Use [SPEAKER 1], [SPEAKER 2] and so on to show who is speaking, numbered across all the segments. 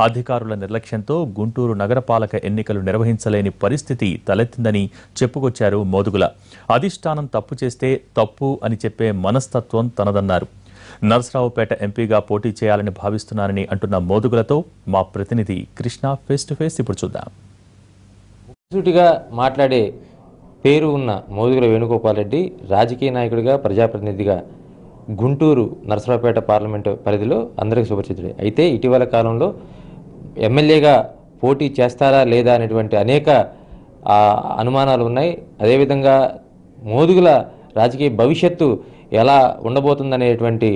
[SPEAKER 1] అధికారుల నిర్లక్ష్యంతో గుంటూరు నగరపాలక ఎన్నికలు నిర్వహించలేని పరిస్థితి తలెత్తిందని చెప్పుకొచ్చారు మోదుగుల. అధిష్టానం తప్పు చేస్తే తప్పు అని చెప్పే మనస్తత్వం తనదన్నారు. నరసరావుపేట ఎంపీగా పోటీ చేయాలని భావిస్తున్నానని అంటున్న మోదుగులతో మా ప్రతినిధి కృష్ణ ఫేస్ టు ఫేస్ ఇప్పుడు చూద్దాం.
[SPEAKER 2] సూటిగా మాట్లాడే పేరు ఉన్న మోదుగుల వేణుగోపాల్ రెడ్డి రాజకీయ నాయకుడిగా, ప్రజాప్రతినిధిగా గుంటూరు నరసరావుపేట పార్లమెంటు పరిధిలో అందరికీ సుపరిచితుడే. అయితే ఇటీవల కాలంలో ఎమ్మెల్యేగా పోటీ చేస్తారా లేదా అనేటువంటి అనేక అనుమానాలు ఉన్నాయి. అదేవిధంగా మోదుగుల రాజకీయ భవిష్యత్తు ఎలా ఉండబోతుందనేటువంటి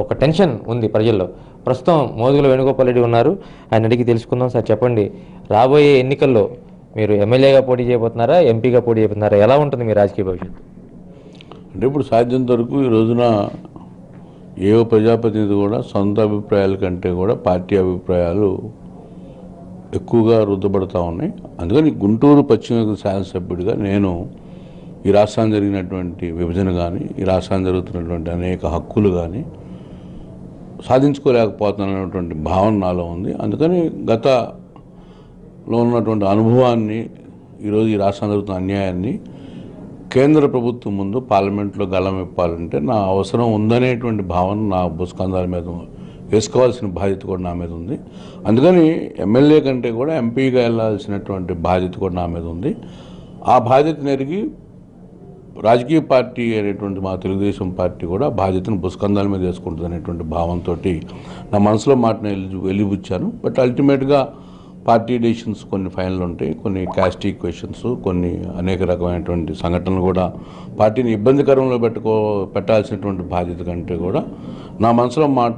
[SPEAKER 2] ఒక టెన్షన్ ఉంది ప్రజల్లో. ప్రస్తుతం మోదుగుల వేణుగోపాల్ రెడ్డి ఉన్నారు, ఆయన అడిగి తెలుసుకుందాం. సార్ చెప్పండి, రాబోయే ఎన్నికల్లో మీరు ఎమ్మెల్యేగా పోటీ చేయబోతున్నారా, ఎంపీగా పోటీ చేయబోతున్నారా? ఎలా ఉంటుంది మీ రాజకీయ భవిష్యత్తు?
[SPEAKER 3] అంటే ఇప్పుడు సాధ్యంత వరకు ఈ రోజున ఏ ప్రజాప్రతినిధి కూడా సొంత అభిప్రాయాల కంటే కూడా పార్టీ అభిప్రాయాలు ఎక్కువగా రుద్దపడతా ఉన్నాయి. అందుకని గుంటూరు పశ్చిమ శాసనసభ్యుడిగా నేను ఈ రాష్ట్రానికి జరిగినటువంటి విభజన కానీ, ఈ రాష్ట్రానికి జరుగుతున్నటువంటి అనేక హక్కులు కానీ సాధించుకోలేకపోతున్నటువంటి భావన నాలో ఉంది. అందుకని గతలో ఉన్నటువంటి అనుభవాన్ని, ఈరోజు ఈ రాష్ట్రం జరుగుతున్న అన్యాయాన్ని కేంద్ర ప్రభుత్వం ముందు పార్లమెంట్లో గళం ఇప్పాలంటే నా అవసరం ఉందనేటువంటి భావన నా భుస్కంధాల మీద వేసుకోవాల్సిన బాధ్యత కూడా నా మీద ఉంది. అందుకని ఎమ్మెల్యే కంటే కూడా ఎంపీగా వెళ్ళాల్సినటువంటి బాధ్యత కూడా నా మీద ఉంది. ఆ బాధ్యతను ఎరిగి రాజకీయ పార్టీ అనేటువంటి మా తెలుగుదేశం పార్టీ కూడా బాధ్యతను భుస్కంధాల మీద వేసుకుంటుంది అనేటువంటి భావంతో నా మనసులో మాటను వెలిబుచ్చాను. బట్ అల్టిమేట్గా పార్టీ డెసిషన్స్ కొన్ని ఫైనల్ ఉంటాయి, కొన్ని క్యాస్ట్ ఈక్వేషన్స్, కొన్ని అనేక రకమైనటువంటి సంఘటనలు కూడా పార్టీని ఇబ్బందికరంలో పెట్టాల్సినటువంటి బాధ్యత కంటే కూడా నా మనసులో మాట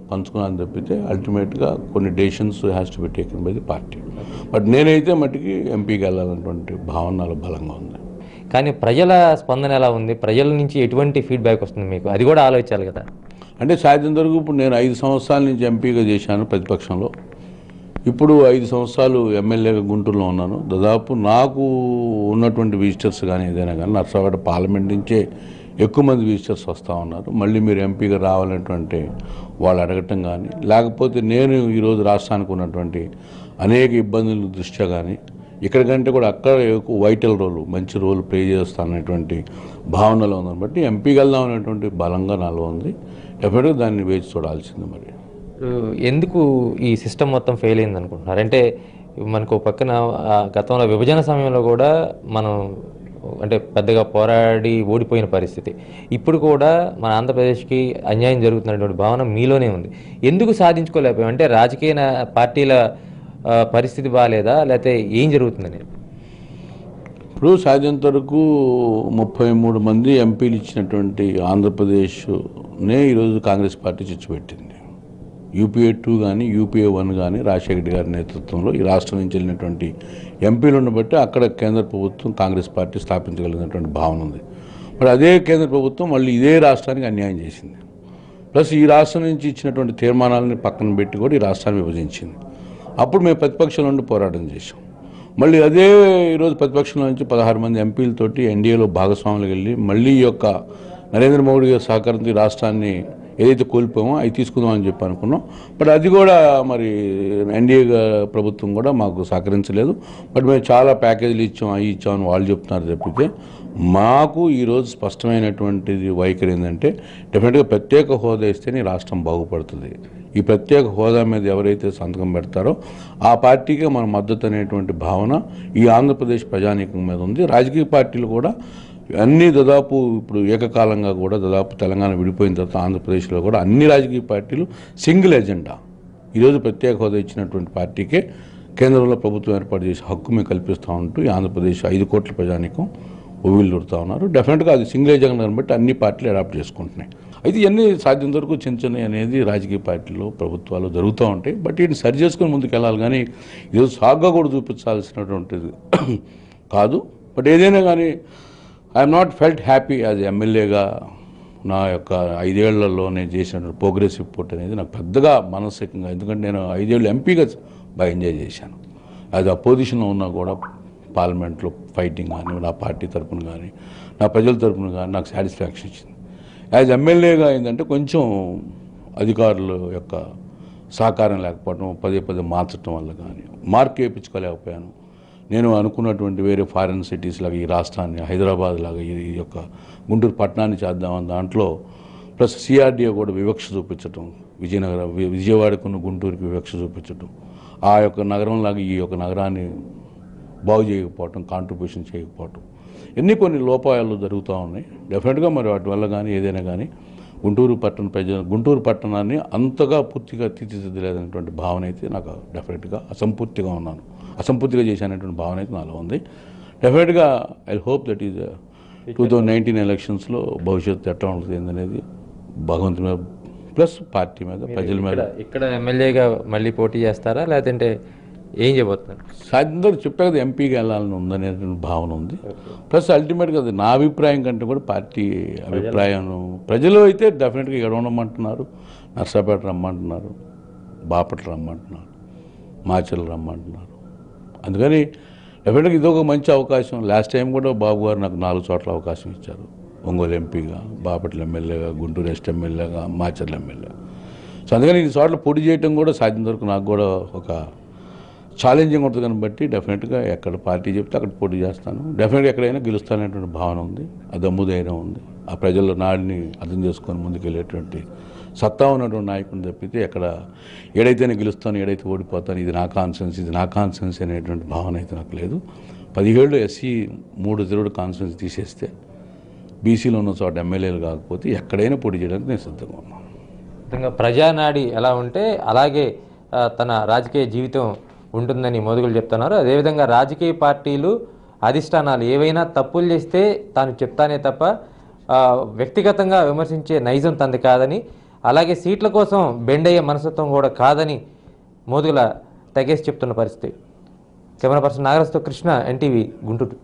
[SPEAKER 3] పంచుకున్నాను తప్పితే అల్టిమేట్గా కొన్ని decisions has to be taken by the party. But నేనైతే మట్టికి ఎంపీకి వెళ్ళాలన్నటువంటి భావన నాలో బలంగా ఉంది.
[SPEAKER 2] కానీ ప్రజల స్పందన ఎలా ఉంది? ప్రజల నుంచి ఎటువంటి ఫీడ్బ్యాక్ వస్తుంది మీకు? అది కూడా ఆలోచించాలి కదా.
[SPEAKER 3] అంటే సాధ్యం వరకు ఇప్పుడు నేను 5 సంవత్సరాల నుంచి ఎంపీగా చేశాను ప్రతిపక్షంలో. ఇప్పుడు 5 సంవత్సరాలు ఎమ్మెల్యేగా గుంటూరులో ఉన్నాను. దాదాపు నాకు ఉన్నటువంటి విజిటర్స్ కానీ ఏదైనా కానీ నరసరావుపేట పార్లమెంట్ నుంచే ఎక్కువ మంది విజిటర్స్ వస్తూ ఉన్నారు. మళ్ళీ మీరు ఎంపీగా రావాలనేటువంటి వాళ్ళు అడగటం కానీ, లేకపోతే నేను ఈరోజు రాష్ట్రానికి ఉన్నటువంటి అనేక ఇబ్బందుల దృష్ట్యా కానీ ఇక్కడికంటే కూడా అక్కడ వైటల్ రోల్, మంచి రోల్ ప్లే చేస్తాననేటువంటి భావనలో ఉందని బట్టి ఎంపీకి వెళ్దాం అనేటువంటి బలంగా నాలో ఉంది. డెఫినెట్గా దాన్ని వేచి చూడాల్సింది. మరి
[SPEAKER 2] ఎందుకు ఈ సిస్టమ్ మొత్తం ఫెయిల్ అయింది అనుకుంటున్నారు? అంటే మనకు పక్కన గతంలో విభజన సమయంలో కూడా మనం అంటే పెద్దగా పోరాడి ఓడిపోయిన పరిస్థితి. ఇప్పుడు కూడా మన ఆంధ్రప్రదేశ్కి అన్యాయం జరుగుతున్నటువంటి భావన మీలోనే ఉంది. ఎందుకు సాధించుకోలేకపోయాం? అంటే రాజకీయ పార్టీల పరిస్థితి బాగాలేదా, లేకపోతే ఏం జరుగుతుందని?
[SPEAKER 3] ఇప్పుడు సాధ్యంత వరకు 33 మంది ఎంపీలు ఇచ్చినటువంటి ఆంధ్రప్రదేశ్నే ఈరోజు కాంగ్రెస్ పార్టీ చిచ్చుపెట్టింది. యూపీఏ 2 కానీ యూపీఏ 1 కానీ రాజశేఖర రెడ్డి గారి నేతృత్వంలో ఈ రాష్ట్రం నుంచి వెళ్ళినటువంటి ఎంపీలను బట్టి అక్కడ కేంద్ర ప్రభుత్వం కాంగ్రెస్ పార్టీ స్థాపించగలిగినటువంటి భావన ఉంది. మరి అదే కేంద్ర ప్రభుత్వం మళ్ళీ ఇదే రాష్ట్రానికి అన్యాయం చేసింది. ప్లస్ ఈ రాష్ట్రం నుంచి ఇచ్చినటువంటి తీర్మానాలని పక్కన పెట్టి కూడా ఈ రాష్ట్రాన్ని విభజించింది. అప్పుడు మేము ప్రతిపక్షం నుండి పోరాటం చేసాం. మళ్ళీ అదే ఈరోజు ప్రతిపక్షంలో నుంచి 16 మంది ఎంపీలతోటి ఎన్డీఏలో భాగస్వాములు వెళ్ళి మళ్ళీ ఈ యొక్క నరేంద్ర మోడీ గారి సహకారంతో ఈ రాష్ట్రాన్ని ఏదైతే కోల్పోయామో అవి తీసుకుందామని చెప్పి అనుకున్నాం. బట్ అది కూడా మరి ఎన్డీఏ ప్రభుత్వం కూడా మాకు సహకరించలేదు. బట్ మేము చాలా ప్యాకేజీలు ఇచ్చాం, అవి ఇచ్చామని వాళ్ళు చెప్తున్నారు తప్పితే మాకు ఈరోజు స్పష్టమైనటువంటిది వైఖరి ఏంటంటే డెఫినెట్గా ప్రత్యేక హోదా ఇస్తేనే రాష్ట్రం బాగుపడుతుంది. ఈ ప్రత్యేక హోదా మీద ఎవరైతే సంతకం పెడతారో ఆ పార్టీకే మన మద్దతు అనేటువంటి భావన ఈ ఆంధ్రప్రదేశ్ ప్రజానీకం మీద ఉంది. రాజకీయ పార్టీలు కూడా అన్నీ దాదాపు ఇప్పుడు ఏకకాలంగా కూడా దాదాపు తెలంగాణ విడిపోయిన తర్వాత ఆంధ్రప్రదేశ్లో కూడా అన్ని రాజకీయ పార్టీలు సింగిల్ ఎజెండా ఈరోజు ప్రత్యేక హోదా ఇచ్చినటువంటి పార్టీకే కేంద్రంలో ప్రభుత్వం ఏర్పాటు చేసే హక్కు మేము కల్పిస్తూ ఉంటూ ఈ ఆంధ్రప్రదేశ్ 5 కోట్ల ప్రజానీకం ఉవ్విళ్ళూరుతూ ఉన్నారు. డెఫినెట్గా అది సింగిల్ ఎజెండాని బట్టి అన్ని పార్టీలు అడాప్ట్ చేసుకుంటున్నాయి. అయితే ఇవన్నీ సాధ్యం వరకు చిన్న అనేది రాజకీయ పార్టీలు ప్రభుత్వాలు జరుగుతూ ఉంటాయి. బట్ వీటిని సరి చేసుకుని ముందుకు వెళ్ళాలి కానీ ఈరోజు సాగ్గా కూడా చూపించాల్సినటువంటిది కాదు. బట్ ఏదైనా కానీ I'm not felt happy as ఎమ్మెల్యేగా. నా యొక్క 5 ఏళ్లలో నేను చేసిన ప్రోగ్రెస్ రిపోర్ట్ అనేది నాకు పెద్దగా మానసికంగా, ఎందుకంటే నేను 5 ఏళ్ళు ఎంపీగా బాగా ఎంజాయ్ చేశాను. యాజ్ అపోజిషన్లో ఉన్నా కూడా పార్లమెంట్లో ఫైటింగ్ కానీ నా పార్టీ తరఫున కానీ నా ప్రజల తరఫున కానీ నాకు సాటిస్ఫాక్షన్ ఇచ్చింది. యాజ్ ఎమ్మెల్యేగా ఏంటంటే కొంచెం అధికారుల యొక్క సహకారం లేకపోవడం, పదే పదే మార్చడం వల్ల కానీ మార్క్ వేయించుకోలేకపోయాను. నేను అనుకున్నటువంటి వేరే ఫారిన్ సిటీస్ లాగా ఈ రాష్ట్రాన్ని, హైదరాబాద్ లాగా ఈ యొక్క గుంటూరు పట్టణాన్ని చేద్దామని దాంట్లో ప్లస్ సిఆర్డీఏ కూడా వివక్ష చూపించటం, విజయవాడకున్న గుంటూరుకి వివక్ష చూపించటం, ఆ యొక్క నగరంలాగా ఈ యొక్క నగరాన్ని బాగు చేయకపోవటం, కాంట్రిబ్యూషన్ చేయకపోవటం, కొన్ని లోపాలు జరుగుతూ ఉన్నాయి. డెఫినెట్గా మరి వాటి వల్ల కానీ ఏదైనా కానీ గుంటూరు పట్టణాన్ని అంతగా పూర్తిగా తీర్చిదిద్దలేదనేటువంటి భావన అయితే నాకు డెఫినెట్గా అసంపూర్తిగా చేశానటువంటి భావన అయితే నాలో ఉంది. డెఫినెట్గా ఐ హోప్ దట్ ఈజ్ 2019 ఎలక్షన్స్లో భవిష్యత్తు ఎట్లా ఉంటుంది ఏందనేది భగవంతుని మీద ప్లస్ పార్టీ మీద, ప్రజల మీద.
[SPEAKER 2] ఇక్కడ ఎమ్మెల్యేగా మళ్ళీ పోటీ చేస్తారా, లేదంటే ఏం చేయబోతున్నారు?
[SPEAKER 3] సాయంత్రం చెప్పే కదా ఎంపీగా వెళ్ళాలని ఉందనేటువంటి భావన ఉంది. ప్లస్ అల్టిమేట్గా అది నా అభిప్రాయం కంటే కూడా పార్టీ అభిప్రాయం. ప్రజలు అయితే డెఫినెట్గా ఇక్కడ ఉండమంటున్నారు, నర్సాపేట రమ్మంటున్నారు, బాపట్ల రమ్మంటున్నారు, మాచర్ల రమ్మంటున్నారు. అందుకని డెఫినెట్గా ఇదొక మంచి అవకాశం. లాస్ట్ టైం కూడా బాబు గారు నాకు 4 చోట్ల అవకాశం ఇచ్చారు. ఒంగోలు ఎంపీగా, బాపట్ల ఎమ్మెల్యేగా, గుంటూరు వెస్ట్ ఎమ్మెల్యేగా, మాచర్ల ఎమ్మెల్యేగా. సో అందుకని ఈ చోట్ల పోటీ చేయడం కూడా సాధ్యం వరకు నాకు కూడా ఒక ఛాలెంజింగ్ ఉంటుంది దాన్ని బట్టి డెఫినెట్గా ఎక్కడ పార్టీ చెప్తే అక్కడ పోటీ చేస్తాను. డెఫినెట్గా ఎక్కడైనా గెలుస్తాననేటువంటి భావన ఉంది, ఆ దమ్ము ధైర్యం ఉంది. ఆ ప్రజల నాడిని అర్థం చేసుకొని ముందుకెళ్ళేటువంటి సత్తా ఉన్నటువంటి నాయకుడిని తప్పితే ఎక్కడ ఏడైతేనే గెలుస్తాను, ఏడైతే ఓడిపోతాను, ఇది నా కాన్సెన్స్ అనేటువంటి భావన అయితే నాకు లేదు. 17 ఎస్సీ 3 తిరుగుడు కాన్సెన్స్ తీసేస్తే బీసీలో ఉన్న చోట ఎమ్మెల్యేలు కాకపోతే ఎక్కడైనా పోటీ చేయడానికి నేను సిద్ధంగా ఉన్నాను.
[SPEAKER 2] మొత్తంగా ప్రజానాడి ఎలా ఉంటే అలాగే తన రాజకీయ జీవితం ఉంటుందని మోదుగులు చెప్తున్నారు. అదేవిధంగా రాజకీయ పార్టీలు అధిష్టానాలు ఏవైనా తప్పులు చేస్తే తాను చెప్తానే తప్ప వ్యక్తిగతంగా విమర్శించే నైజం తంది కాదని, అలాగే సీట్ల కోసం బెండయ్యే మనస్తత్వం కూడా కాదని మోదుగుల తెగేసి చెప్తున్న పరిస్థితి. కెమెరా పర్సన్ నాగరాజ్తో కృష్ణ, ఎన్టీవీ, గుంటూరు.